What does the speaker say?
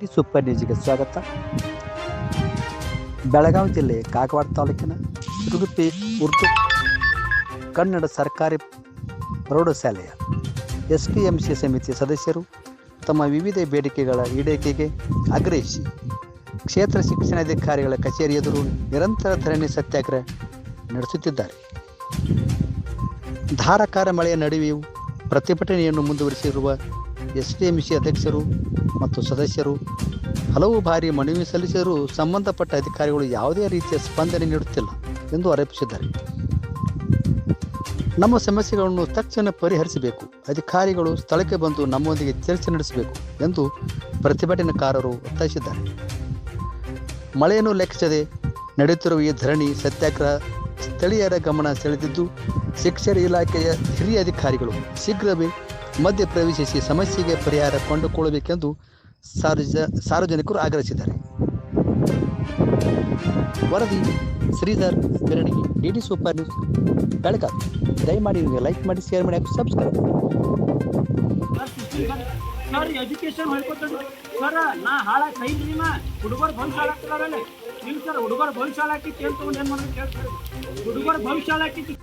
Dt super ನ್ಯೂಸ್ಗೆ ಸ್ವಾಗತ. ಬೆಳಗಾವಿ ಜಿಲ್ಲೆ ಕಾಗವಾಡ ತಾಲೂಕಿನ ಉಡುಪಿ ಉರ್ದು ಕನ್ನಡ ಸರ್ಕಾರಿ ಪ್ರೌಢಶಾಲೆಯ SPMC ಸಮಿತಿ ಸದಸ್ಯರು ತಮ್ಮ ವಿವಿಧ ಬೇಡಿಕೆಗಳ ಈಡೇರಿಕೆಗೆ ಆಗ್ರಹಿಸಿ ಕ್ಷೇತ್ರ ಶಿಕ್ಷಣಾಧಿಕಾರಿಗಳ ಕಚೇರಿ ಎದುರು ನಿರಂತರ ಧರಣಿ ಸತ್ಯಾಗ್ರಹ ನಡೆಸುತ್ತಿದ್ದಾರೆ. ಧಾರಾಕಾರ ಮಳೆಯ ನಡುವೆಯೂ ಪ್ರತಿಭಟನೆಯನ್ನು ಮುಂದುವರಿಸಿರುವ SPMC ಅಧ್ಯಕ್ಷರು ಮತ್ತು ಸದಸ್ಯರು ಹಲವು ಬಾರಿ ಮನವಿ ಸಲ್ಲಿಸಿದರೂ ಸಂಬಂಧಪಟ್ಟ ಅಧಿಕಾರಿಗಳು ಯಾವುದೇ ರೀತಿಯ ಸ್ಪಂದನೆ ನೀಡುತ್ತಿಲ್ಲ ಎಂದು ಆರೋಪಿಸಿದ್ದಾರೆ. ನಮ್ಮ ಸಮಸ್ಯೆಗಳನ್ನು ತಕ್ಷಣ ಪರಿಹರಿಸಬೇಕು, ಅಧಿಕಾರಿಗಳು ಸ್ಥಳಕ್ಕೆ ಬಂದು ನಮ್ಮೊಂದಿಗೆ ಚರ್ಚೆ ನಡೆಸಬೇಕು ಎಂದು ಪ್ರತಿಭಟನಾಕಾರರು ಒತ್ತಾಯಿಸಿದ್ದಾರೆ. ಮಳೆಯನ್ನು ಲೆಕ್ಕಿಸದೆ ನಡೆಯುತ್ತಿರುವ ಈ ಧರಣಿ ಸತ್ಯಾಗ್ರಹ ಸ್ಥಳೀಯರ ಗಮನ ಸೆಳೆದಿದ್ದು, ಶಿಕ್ಷಣ ಇಲಾಖೆಯ ಹಿರಿಯ ಅಧಿಕಾರಿಗಳು ಶೀಘ್ರವೇ ಮಧ್ಯ ಪ್ರವೇಶಿಸಿ ಸಮಸ್ಯೆಗೆ ಪರಿಹಾರ ಕಂಡುಕೊಳ್ಳಬೇಕೆಂದು ಸಾರ್ವಜನಿಕರು ಆಗ್ರಹಿಸಿದ್ದಾರೆ. ವರದಿ Shridhar Beranige, DT super news, Belagavi. ದಯಮಾಡಿ ನೀವು ಲೈಕ್ ಮಾಡಿ, ಶೇರ್ ಮಾಡಿ ಹಾಗೂ ಸಬ್ಸ್ಕ್ರೈಬ್. ಸರ್ ಎಜುಕೇಶನ್ ಹೇಳ್ಕೊತಾರೆ ಸರ್, ನಾ ಹಾಳಾಗಿ ಕೈದ್ರಿ ನಾ ಹುಡುಗರು ಭವಿಷ್ಯ ಹಾಳಾಗ್ತಾರಲ್ಲ. ಇಲ್ಲ ಸರ್, ಹುಡುಗರು ಭವಿಷ್ಯ ಹಾಳಾಕಿತ್ತು ಏನು ತೊಗೊಂಡು ಏನು ಮಾಡೋದು ಕೇಳ್ತಾರೆ. ಹುಡುಗರು ಭವಿಷ್ಯ ಹಾಳಾಕಿತ್ತು